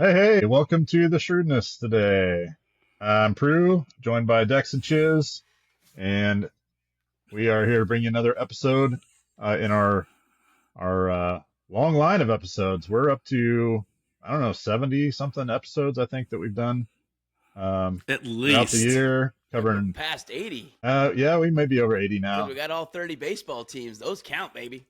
Hey, welcome to the Shrewdness today. I'm Prue, joined by Dex and Chiz, and we are here to bring you another episode in our long line of episodes. We're up to, I don't know, 70 something episodes I think that we've done At throughout the least. year, And we're covering. past 80 Yeah, we may be over 80 because now. we got all 30 baseball teams. Those count, baby.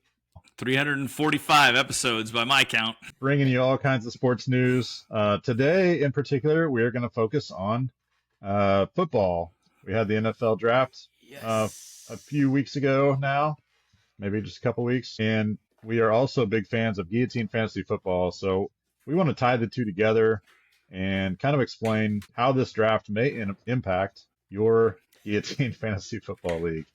345 episodes by my count. Bringing you all kinds of sports news. Today, in particular, we are going to focus on football. We had the NFL draft a Yes. few weeks ago now, maybe just a couple weeks, and we are also big fans of Guillotine Fantasy football. So we want to tie the two together and kind of explain how this draft may impact your Guillotine Fantasy Football League.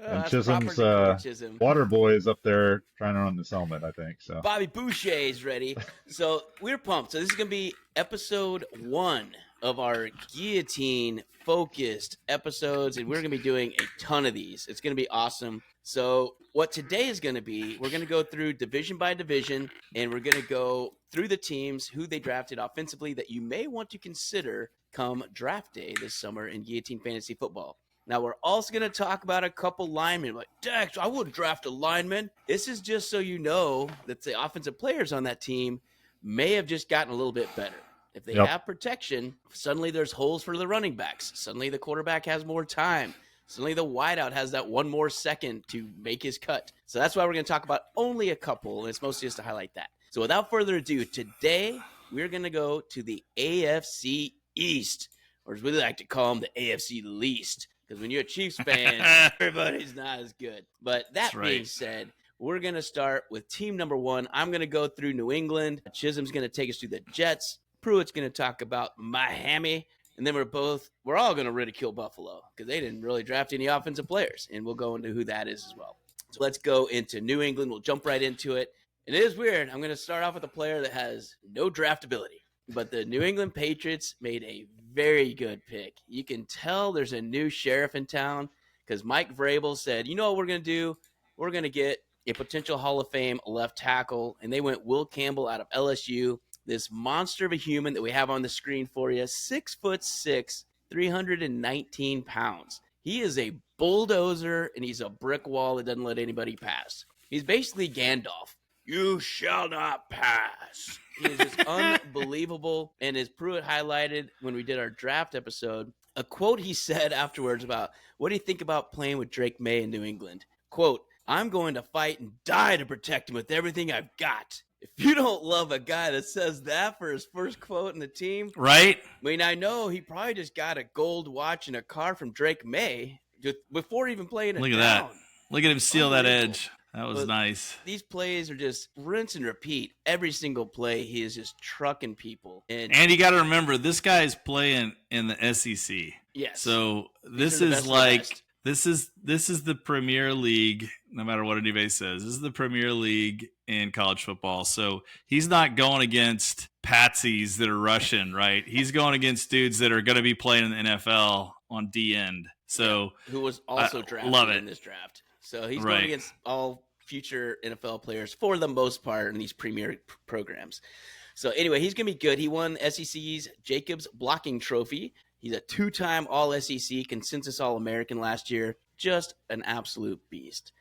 And That's Chisholm's proper Chisholm. water boy is up there trying to run this helmet, I think. So Bobby Boucher is ready. So we're pumped. So this is going to be episode 1 of our guillotine focused episodes, and we're going to be doing a ton of these. It's going to be awesome. So what today is going to be, we're going to go through division by division, and we're going to go through the teams, who they drafted offensively that you may want to consider come draft day this summer in Guillotine Fantasy Football. Now, we're also going to talk about a couple linemen. Like, Dex, I wouldn't draft a lineman. This is just so you know that the offensive players on that team may have just gotten a little bit better. If they have protection, suddenly there's holes for the running backs. Suddenly the quarterback has more time. Suddenly the wideout has that one more second to make his cut. So that's why we're going to talk about only a couple, and it's mostly just to highlight that. So without further ado, today we're going to go to the AFC East, or as we like to call them, the AFC least. Because when you're a Chiefs fan, everybody's not as good. But that being said, we're going to start with team number 1. I'm going to go through New England. Chisholm's going to take us through the Jets. Pruitt's going to talk about Miami. And then we're all going to ridicule Buffalo because they didn't really draft any offensive players. And we'll go into who that is as well. So let's go into New England. We'll jump right into it. And it is weird. I'm going to start off with a player that has no draftability. But the New England Patriots made a very good pick. You can tell there's a new sheriff in town because Mike Vrabel said, you know what we're going to do? We're going to get a potential Hall of Fame left tackle. And they went Will Campbell out of LSU, this monster of a human that we have on the screen for you, 6'6", 319 pounds. He is a bulldozer, and he's a brick wall that doesn't let anybody pass. He's basically Gandalf. You shall not pass. He is just unbelievable. And as Pruitt highlighted when we did our draft episode, a quote he said afterwards about, what do you think about playing with Drake May in New England? Quote, I'm going to fight and die to protect him with everything I've got. If you don't love a guy that says that for his first quote in the team. Right? I mean, I know he probably just got a gold watch and a car from Drake May just before even playing it. Look at that. Look at him steal that edge. That was nice. These plays are just rinse and repeat. Every single play, he is just trucking people. And you got to remember, this guy is playing in the SEC. yes. So this is like this is the Premier League. No matter what anybody says, this is the Premier League in college football. So he's not going against patsies that are Russian, right? He's going against dudes that are going to be playing in the NFL on D end. So who was also drafted in this draft. So he's going against all future NFL players for the most part in these premier programs. So anyway, he's going to be good. He won SEC's Jacobs Blocking Trophy. He's a 2-time All-SEC Consensus All-American last year. Just an absolute beast.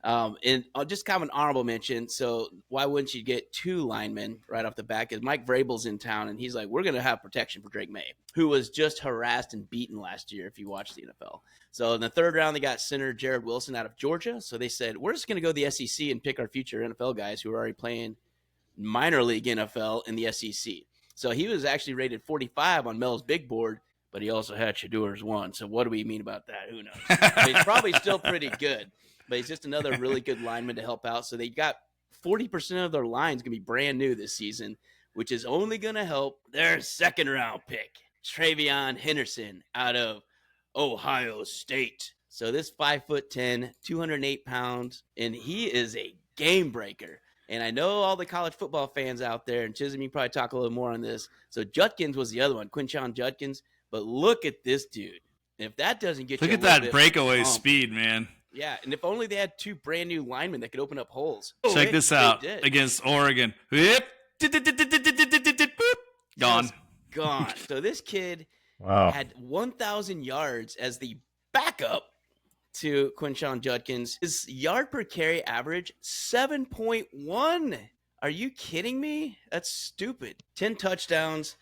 And just kind of an honorable mention. So why wouldn't you get 2 linemen right off the bat? Because Mike Vrabel's in town, and he's like, we're going to have protection for Drake May, who was just harassed and beaten last year if you watch the NFL. So in the 3rd round, they got center Jared Wilson out of Georgia. So they said, we're just going to go to the SEC and pick our future NFL guys who are already playing minor league NFL in the SEC. So he was actually rated 45 on Mel's big board, but he also had Shadur's 1. So what do we mean about that? Who knows? But he's probably still pretty good. But he's just another really good lineman to help out. So they got 40% of their lines going to be brand new this season, which is only going to help their 2nd round pick, Travion Henderson out of Ohio State. So this 5'10", 208 pounds, and he is a game breaker. And I know all the college football fans out there, and Chisholm, you can probably talk a little more on this. So Judkins was the other one, Quinshon Judkins. But look at this dude. If that doesn't get look you at that breakaway speed, man. Yeah, and if only they had 2 brand new linemen that could open up holes. Check this out against Oregon. Whip, Gone. Just gone. So this kid Wow. had 1,000 yards as the backup to Quinshon Judkins. His yard per carry average, 7.1. Are you kidding me? That's stupid. 10 touchdowns.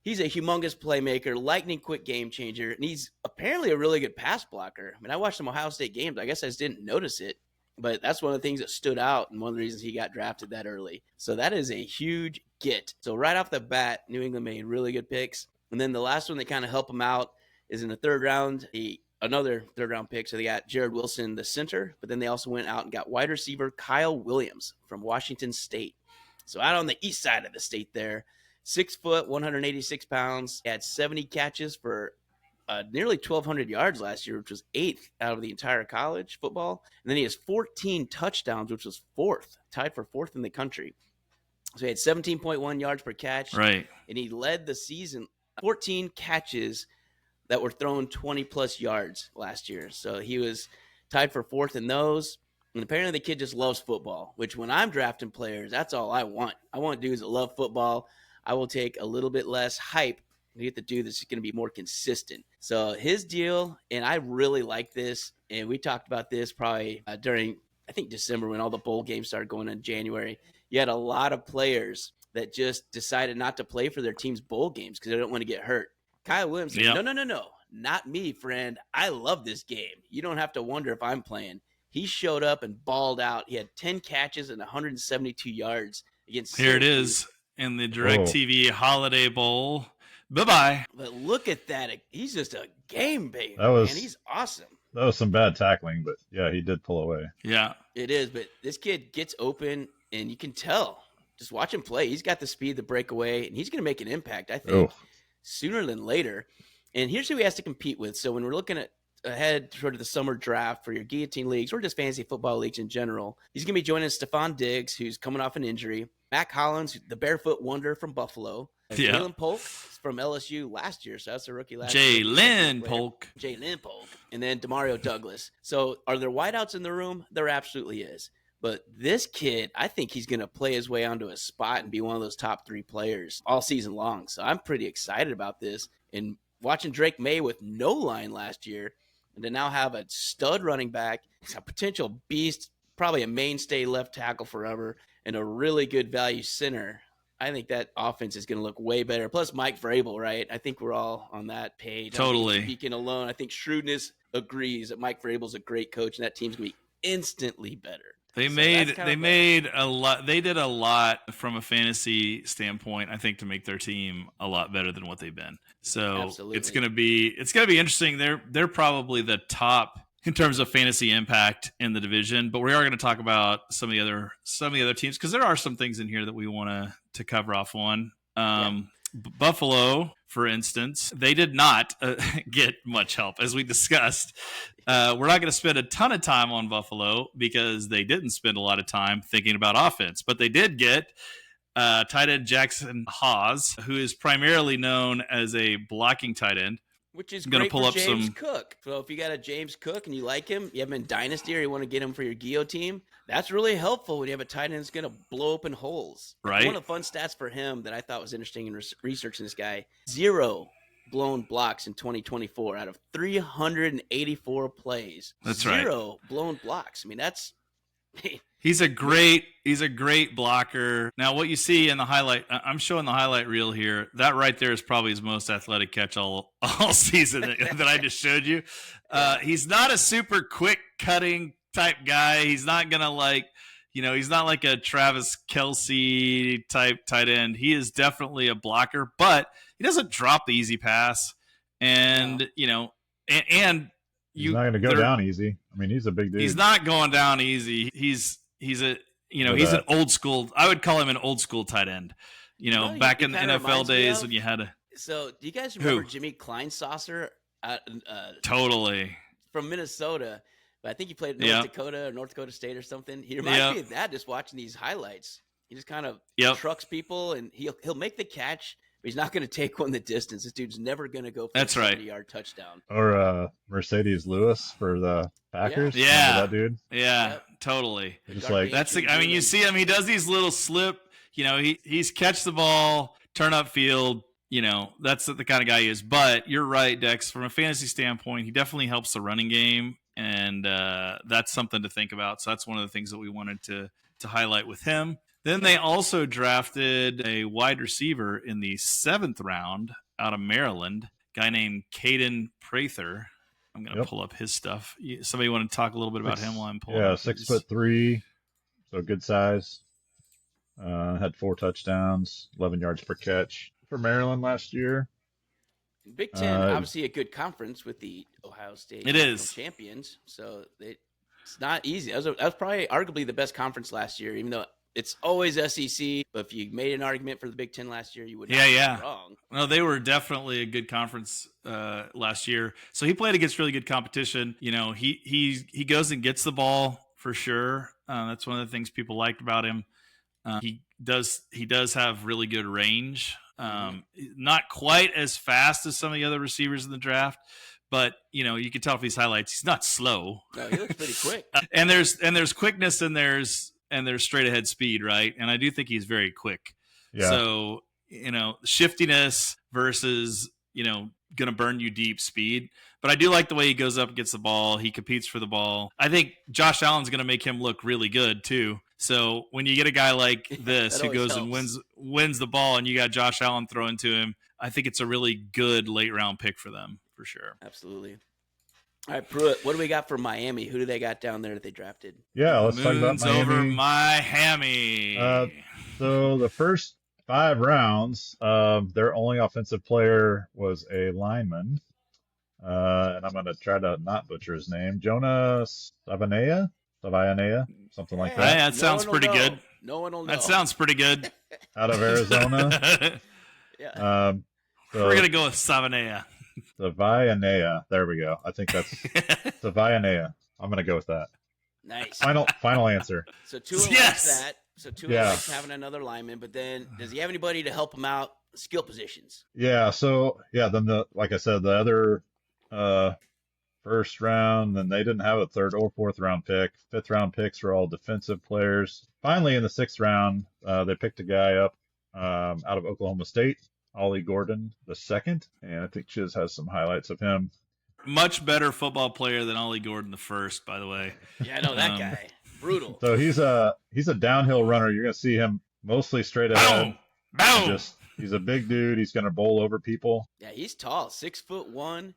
He's a humongous playmaker, lightning quick game changer, and he's apparently a really good pass blocker. I mean, I watched some Ohio State games. I guess I just didn't notice it, but that's one of the things that stood out and one of the reasons he got drafted that early. So that is a huge get. So right off the bat, New England made really good picks. And then the last one that kind of helped him out is in the third round, another third-round pick. So they got Jared Wilson, the center, but then they also went out and got wide receiver Kyle Williams from Washington State. So out on the east side of the state there, 6 foot, 186 pounds, had 70 catches for nearly 1,200 yards last year, which was 8th out of the entire college football. And then he has 14 touchdowns, which was 4th, tied for 4th in the country. So he had 17.1 yards per catch. Right. And he led the season, 14 catches that were thrown 20-plus yards last year. So he was tied for 4th in those. And apparently the kid just loves football, which when I'm drafting players, that's all I want. I want dudes that love football. I will take a little bit less hype to get the dude that's going to be more consistent. So his deal, and I really like this, and we talked about this probably during, I think, December when all the bowl games started going in January. You had a lot of players that just decided not to play for their team's bowl games because they don't want to get hurt. Kyle Williams said, no, not me, friend. I love this game. You don't have to wonder if I'm playing. He showed up and balled out. He had 10 catches and 172 yards against Here it Syracuse. is in the DirecTV Holiday Bowl. Bye-bye. But look at that. He's just a game baby, man. He's awesome. That was some bad tackling, but yeah, he did pull away. Yeah. It is, but this kid gets open, and you can tell. Just watch him play. He's got the speed to break away, and he's going to make an impact, I think, sooner than later. And here's who he has to compete with. So when we're looking at ahead toward the summer draft for your guillotine leagues or just fantasy football leagues in general, he's going to be joining Stephon Diggs, who's coming off an injury, Mac Hollins, the barefoot wonder from Buffalo, Jalen Polk from LSU last year, so that's a rookie last year. Jalen Polk, and then Demario Douglas. So are there wideouts in the room? There absolutely is. But this kid, I think he's going to play his way onto a spot and be one of those top 3 players all season long. So I'm pretty excited about this. And watching Drake May with no line last year, and to now have a stud running back, a potential beast, probably a mainstay left tackle forever, and a really good value center, I think that offense is going to look way better. Plus Mike Vrabel, right? I think we're all on that page. Totally. Speaking alone, I think Shrewdness agrees that Mike Vrabel's a great coach, and that team's going to be instantly better. They did a lot from a fantasy standpoint, I think, to make their team a lot better than what they've been. So Absolutely. it's gonna be interesting. They're probably the top in terms of fantasy impact in the division, but we are going to talk about some of the other teams because there are some things in here that we want to cover off on. Buffalo, for instance, they did not get much help, as we discussed. We're not going to spend a ton of time on Buffalo because they didn't spend a lot of time thinking about offense, but they did get tight end Jackson Hawes, who is primarily known as a blocking tight end. Which is gonna great pull for up James some... Cook. So if you got a James Cook and you like him, you have him in Dynasty or you want to get him for your Guillotine team, that's really helpful when you have a tight end that's going to blow open holes. Right. One of the fun stats for him that I thought was interesting in researching this guy, 0 blown blocks in 2024 out of 384 plays. That's 0 blown blocks. I mean, that's... He's a great blocker. Now, what you see in the highlight, I'm showing the highlight reel here. That right there is probably his most athletic catch all season that I just showed you. He's not a super quick cutting type guy. He's not gonna he's not like a Travis Kelce type tight end. He is definitely a blocker, but he doesn't drop the easy pass, and he's not going to go down easy. I mean, he's a big dude. He's not going down easy. He's an old school. I would call him an old school tight end. Back in the NFL days when you had a. So, do you guys remember Jimmy Kleinsasser? Totally. From Minnesota, but I think he played at North Dakota or North Dakota State or something. He reminds me of that. Just watching these highlights, he just kind of trucks people, and he'll make the catch. But he's not going to take one the distance. This dude's never going to go for a 70-yard touchdown. Or Mercedes Lewis for the Packers. Yeah. Remember that dude? Yeah, totally. Just like you see him. He does these little slip. he's catch the ball, turn up field. That's the kind of guy he is. But you're right, Dex. From a fantasy standpoint, he definitely helps the running game, and that's something to think about. So that's one of the things that we wanted to highlight with him. Then they also drafted a wide receiver in the 7th round out of Maryland, a guy named Caden Prather. I'm going to pull up his stuff. Somebody want to talk a little bit about him while I'm pulling up? 6'3", so good size. Had 4 touchdowns, 11 yards per catch for Maryland last year. Big Ten, obviously a good conference with the Ohio State champions. So it's not easy. That was probably arguably the best conference last year, even though it's always SEC. But if you made an argument for the Big Ten last year, you would not be wrong. No, they were definitely a good conference last year. So he played against really good competition. He goes and gets the ball for sure. That's one of the things people liked about him. He does have really good range. Not quite as fast as some of the other receivers in the draft, but you can tell from these highlights he's not slow. No, he looks pretty quick. and there's quickness and there's straight ahead speed, right? And I do think he's very quick. Yeah. So shiftiness versus gonna burn you deep speed. But I do like the way he goes up and gets the ball. He competes for the ball. I think Josh Allen's gonna make him look really good too. So when you get a guy like this who goes and wins the ball, and you got Josh Allen throwing to him, I think it's a really good late round pick for them for sure. Absolutely. All right, Pruitt, what do we got for Miami? Who do they got down there that they drafted? Yeah, let's talk about Miami. Over Miami. So the first 5 rounds, their only offensive player was a lineman. And I'm going to try to not butcher his name. Jonah Savanea, something like that. That sounds pretty good. No one will know. That sounds pretty good. Out of Arizona. Yeah. We're going to go with Savanea. Savanea. There we go. I think that's Savanea. I'm going to go with that. Nice. Final answer. So Tua likes that. So Tua likes having another lineman, but then does he have anybody to help him out skill positions? Yeah. So then like I said, the other first round, then they didn't have a 3rd or 4th round pick. 5th round picks were all defensive players. Finally, in the 6th round, they picked a guy up out of Oklahoma State, Ollie Gordon II, and I think Chiz has some highlights of him. Much better football player than Ollie Gordon I, by the way. Yeah, I know that guy. Brutal. So he's a downhill runner. You're gonna see him mostly straight ahead. Boom. He's a big dude. He's gonna bowl over people. Yeah, he's tall, 6'1".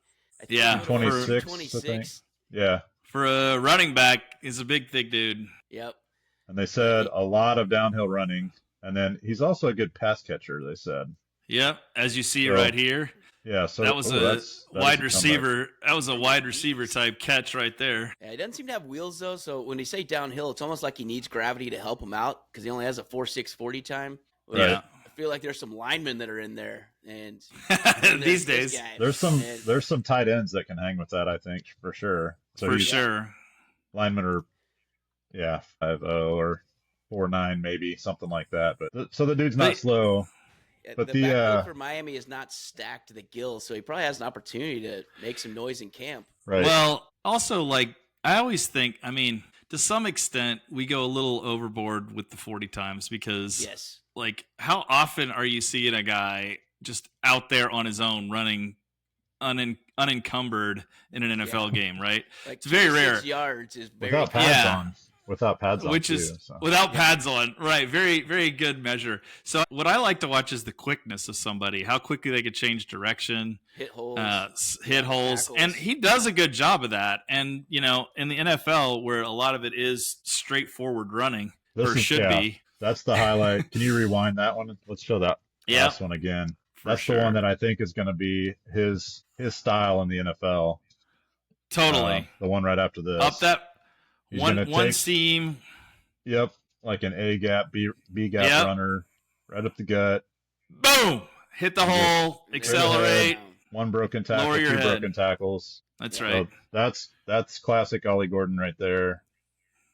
Yeah, 26. Yeah. For a running back, he's a big, thick dude. Yep. And they said a lot of downhill running, and then he's also a good pass catcher. They said. Yep, as you see right here. Yeah, so that was a wide receiver. That was a wide receiver type catch right there. Yeah, he doesn't seem to have wheels though. So when they say downhill, it's almost like he needs gravity to help him out because he only has a 4.6 40 time. Yeah. I feel like there's some linemen that are in there, and these days there's some tight ends that can hang with that. I think for sure. So for sure, linemen are 5'0" or 4'9" maybe something like that. But so the dude's not slow. But the backfield for Miami is not stacked to the gills, so he probably has an opportunity to make some noise in camp. Right. Well, also, I always think, to some extent, we go a little overboard with the 40 times because, how often are you seeing a guy just out there on his own running unencumbered in an NFL game, right? It's very rare. Yards is very without pads on. Without pads on, without pads on, right? Very, very good measure. So what I like to watch is the quickness of somebody, how quickly they could change direction, hit holes, tackles. And he does a good job of that. And in the NFL, where a lot of it is straightforward running, be. That's the highlight. Can you rewind that one? Let's show that last one again. That's the one that I think is going to be his style in the NFL. Totally. The one right after this. Up that. One seam. Yep, like an A gap, B gap runner, right up the gut. Boom! Hit the hole. Accelerate. One broken tackle, two broken tackles. That's right. So that's classic Ollie Gordon right there.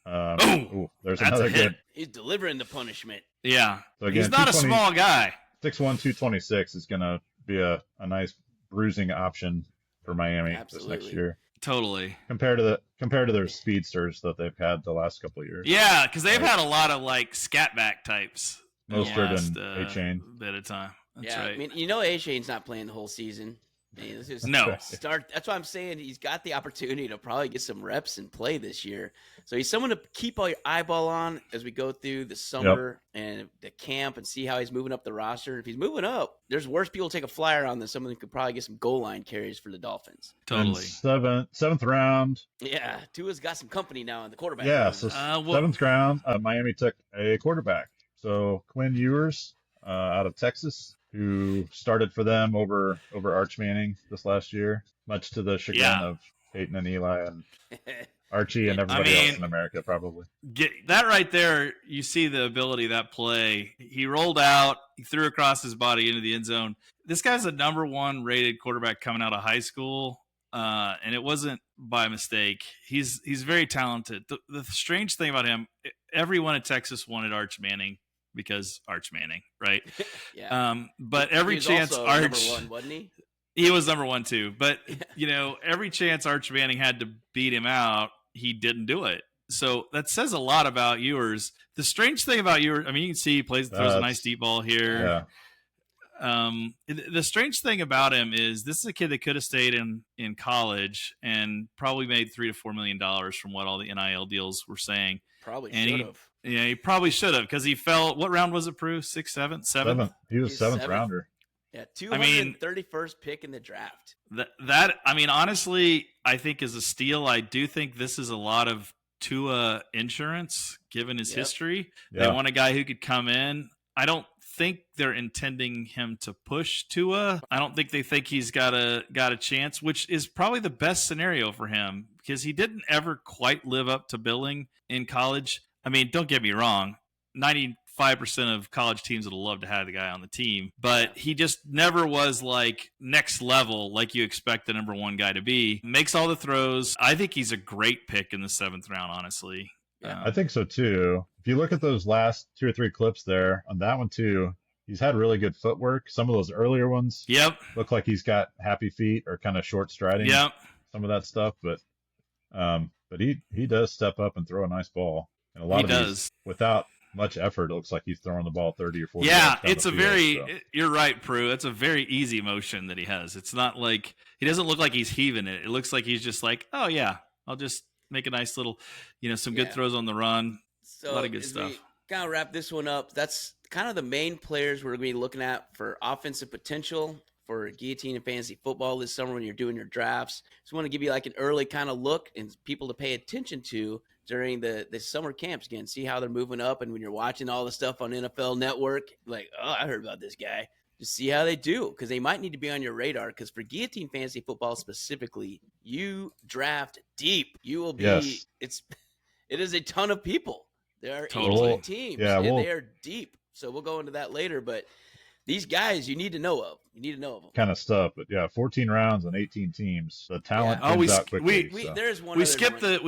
There's another good. He's delivering the punishment. Yeah. So again, he's not a small guy. 6'1", 226 is going to be a nice bruising option for Miami this next year. Totally. Compared to their speedsters that they've had the last couple of years. Yeah, because they've had a lot of scat back types. Mostert and A-Chain. bit of time. That's yeah, right. I mean, A-Chain's not playing the whole season. I mean, this is No. start. That's why I'm saying he's got the opportunity to probably get some reps and play this year. So he's someone to keep all your eyeball on as we go through the summer and the camp and see how he's moving up the roster. If he's moving up, there's worse people to take a flyer on than someone who could probably get some goal line carries for the Dolphins. Totally. And seventh round. Yeah, Tua's got some company now in the quarterback. Yeah, room. so seventh round, Miami took a quarterback. So Quinn Ewers out of Texas, who started for them over Arch Manning this last year, much to the chagrin of Peyton and Eli and Archie and everybody else in America, probably. That right there, you see the ability of that play. He rolled out, he threw across his body into the end zone. This guy's a number 1 rated quarterback coming out of high school, and it wasn't by mistake. He's very talented. The strange thing about him, everyone in Texas wanted Arch Manning because Arch Manning, right? Yeah. But every he was chance also Arch, number 1, wasn't he? He was number 1 too. But every chance Arch Manning had to beat him out, he didn't do it. So that says a lot about Ewers. The strange thing about Ewers, I mean, you can see he throws a nice deep ball here. Yeah. The strange thing about him is this is a kid that could have stayed in college and probably made $3 to $4 million from what all the NIL deals were saying. Probably should have. Yeah, he probably should have because he fell. What round was it, Prue? 6th, 7th, 7th? He was seventh rounder. Yeah, 231st pick in the draft. That I mean, honestly, I think is a steal. I do think this is a lot of Tua insurance given his history. Yeah. They want a guy who could come in. I don't think they're intending him to push Tua. I don't think they think he's got a chance, which is probably the best scenario for him because he didn't ever quite live up to billing in college. I mean, don't get me wrong, 95% of college teams would love to have the guy on the team, but he just never was like next level like you expect the number 1 guy to be. Makes all the throws. I think he's a great pick in the 7th round, honestly. I think so too. If you look at those last 2 or 3 clips there, on that one too, he's had really good footwork. Some of those earlier ones look like he's got happy feet or kind of short striding. Yep. Some of that stuff, but he does step up and throw a nice ball. And a lot of these, without much effort, it looks like he's throwing the ball 30 or 40 yards down it's the a field, very you're right, Prue. It's a very easy motion that he has. It's not like he doesn't look like he's heaving it. It looks like he's just like, oh yeah, I'll just make a nice little, some good throws on the run. So a lot of good stuff. Kind of wrap this one up. That's kind of the main players we're going to be looking at for offensive potential for Guillotine and Fantasy Football this summer when you're doing your drafts. Just want to give you like an early kind of look and people to pay attention to during the summer camps. Again, see how they're moving up, and when you're watching all the stuff on NFL Network, like, oh, I heard about this guy. Just see how they do, because they might need to be on your radar. Because for Guillotine Fantasy Football specifically, you draft deep. You will be. Yes. It is a ton of people. There are 18 teams, yeah, and they are deep. So we'll go into that later, but these guys you need to know of. You need to know of them. Kind of stuff, but yeah, 14 rounds and 18 teams. The talent comes out quickly. There's one. We skipped the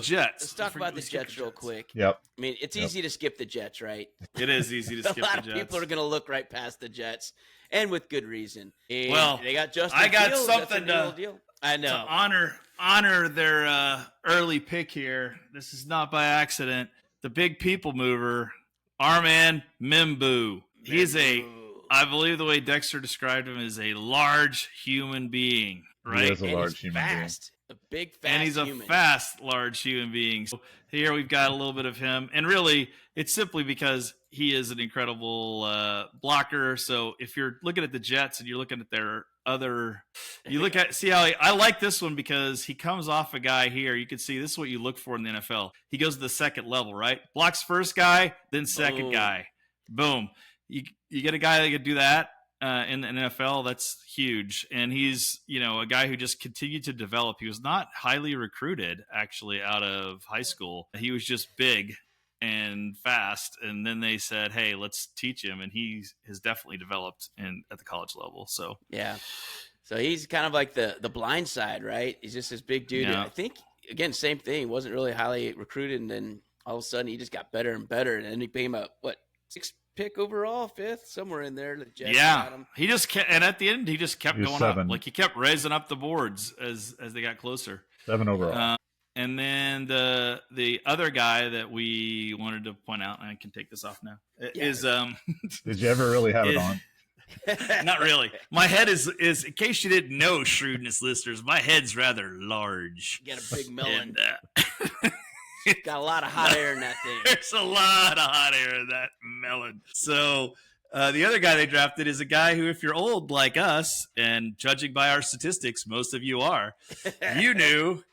Jets. Let's talk about the Jets real quick. Yep. I mean, it's easy to skip the Jets, right? It is easy to skip the Jets. A lot of people are going to look right past the Jets, and with good reason. And well, they got Justin I got Fields. something That's a deal. I know. To honor their early pick here. This is not by accident. The big people mover, Armand Mimbu. I believe the way Dexter described him is a large human being, right? He is a large human being. A big, fast and he's a human. fast, large human being. So here we've got a little bit of him. And really, it's simply because he is an incredible blocker. So if you're looking at the Jets and you're looking at their see how I like this one because he comes off a guy here. You can see this is what you look for in the NFL. He goes to the second level, right? Blocks first guy, then second guy. Boom. You get a guy that could do that in the NFL. That's huge. And he's, a guy who just continued to develop. He was not highly recruited actually out of high school. He was just big and fast. And then they said, hey, let's teach him. And he has definitely developed at the college level. So, yeah. So he's kind of like the blind side, right? He's just this big dude. Yeah. I think, again, same thing. He wasn't really highly recruited. And then all of a sudden he just got better and better. And then he became sixth pick overall, fifth, somewhere in there. The Jets got him. He just kept, and at the end he just kept going 7. up. Like he kept raising up the boards as they got closer. 7 overall. And then the other guy that we wanted to point out, and I can take this off now, is Did you ever really have it on? Not really. My head is in case you didn't know, Shrewdness listeners, my head's rather large. You got a big melon. And, got a lot of hot air in that thing. There's a lot of hot air in that melon. So the other guy they drafted is a guy who, if you're old like us, and judging by our statistics, most of you are, you knew.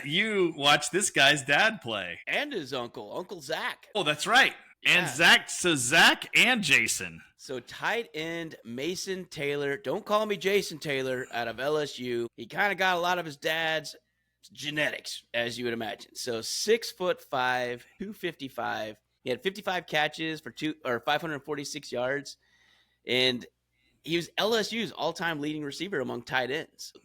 You watched this guy's dad play. And his Uncle Zach. Oh, that's right. Yeah. And Zach and Jason. So tight end Mason Taylor, don't call me Jason Taylor, out of LSU. He kind of got a lot of his dad's genetics, as you would imagine. So 6'5", 255. He had 55 catches for 546 yards, and he was LSU's all-time leading receiver among tight ends. So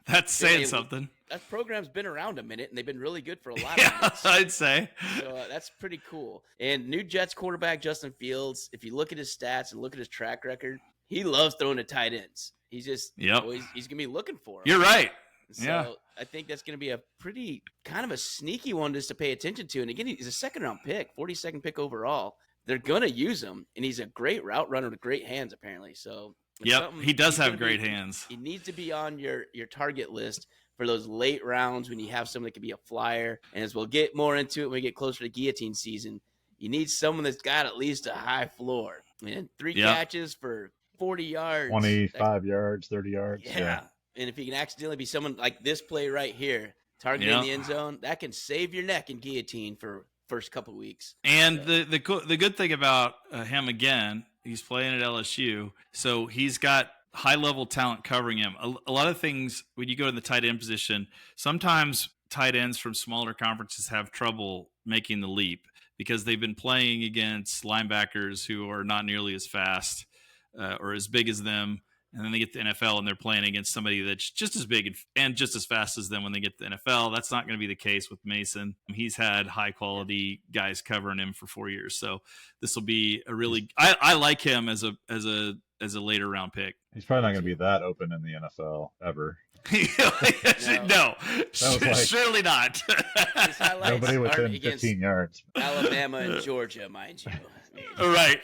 that's saying something. That program's been around a minute, and they've been really good for a lot of Yeah, minutes. I'd say. So that's pretty cool. And new Jets quarterback Justin Fields, if you look at his stats and look at his track record, he loves throwing to tight ends. He's just he's going to be looking for him. You're right. So yeah. I think that's going to be a pretty kind of a sneaky one just to pay attention to. And again, he's a second-round pick, 42nd pick overall. They're going to use him, and he's a great route runner with great hands, apparently. So he does have great hands. He needs to be on your target list for those late rounds when you have someone that can be a flyer. And as we'll get more into it when we get closer to guillotine season, you need someone that's got at least a high floor. And 3 catches for 40 yards. 25 yards, 30 yards. Yeah. And if you can accidentally be someone like this play right here, targeting the end zone, that can save your neck in guillotine for first couple weeks. And the good thing about him, again, he's playing at LSU, so he's got high-level talent covering him. A lot of things, when you go to the tight end position, sometimes tight ends from smaller conferences have trouble making the leap because they've been playing against linebackers who are not nearly as fast or as big as them. And then they get to the NFL and they're playing against somebody that's just as big and just as fast as them when they get to the NFL. That's not going to be the case with Mason. He's had high quality guys covering him for 4 years. So this will be a really, I like him as a later round pick. He's probably not going to be that open in the NFL ever. No, surely not. Nobody within 15 yards. Alabama and Georgia, mind you. Right.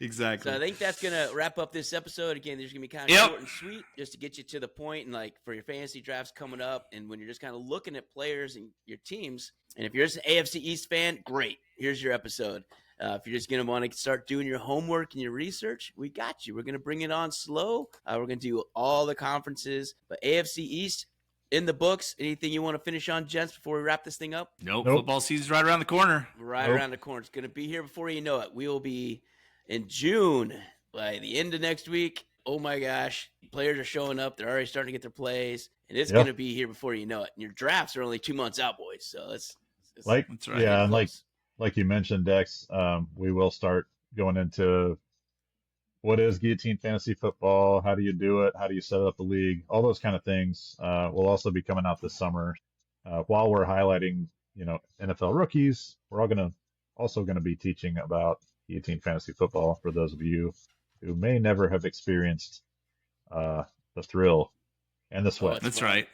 Exactly. So I think that's going to wrap up this episode. Again, there's going to be kind of short and sweet just to get you to the point and like for your fantasy drafts coming up and when you're just kind of looking at players and your teams. And if you're just an AFC East fan, great. Here's your episode. If you're just going to want to start doing your homework and your research, we got you. We're going to bring it on slow. We're going to do all the conferences. But AFC East in the books. Anything you want to finish on, gents, before we wrap this thing up? Nope. Football season's right around the corner. Around the corner. It's going to be here before you know it. We will be in June by the end of next week. Oh, my gosh. Players are showing up. They're already starting to get their plays. And it's going to be here before you know it. And your drafts are only 2 months out, boys. So that's right. Yeah, and like you mentioned, Dex, we will start going into what is Guillotine Fantasy Football, how do you do it, how do you set up the league, all those kind of things will also be coming out this summer. While we're highlighting, NFL rookies, we're also going to be teaching about Guillotine Fantasy Football for those of you who may never have experienced the thrill and the sweat. That's right.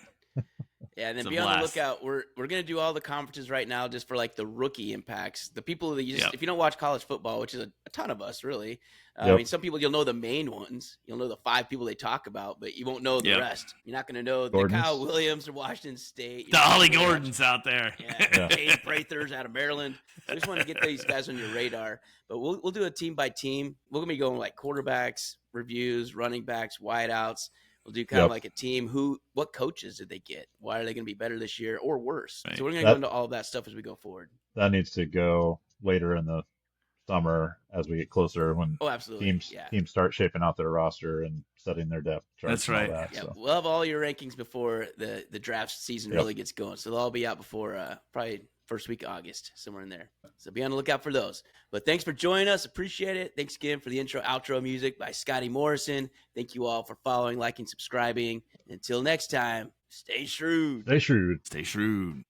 Yeah, and then be on the lookout. We're going to do all the conferences right now just for like the rookie impacts. The people that if you don't watch college football, which is a ton of us really. I mean, some people you'll know the main ones. You'll know the 5 people they talk about, but you won't know the rest. You're not going to know the Kyle Williams of Washington State. The Ollie Gordons out there. Yeah. Dave Prathers out of Maryland. So I just want to get these guys on your radar. But we'll do a team by team. We're going to be going like quarterbacks, reviews, running backs, wideouts. We'll do kind of like a team. What coaches did they get? Why are they going to be better this year or worse? Right. So we're going to go into all of that stuff as we go forward. That needs to go later in the summer as we get closer when teams start shaping out their roster and setting their depth charts. That's right. So. We'll have all your rankings before the draft season really gets going. So they'll all be out before probably first week of August, somewhere in there. So be on the lookout for those. But thanks for joining us. Appreciate it. Thanks again for the intro, outro music by Scotty Morrison. Thank you all for following, liking, subscribing. Until next time, stay shrewd. Stay shrewd. Stay shrewd.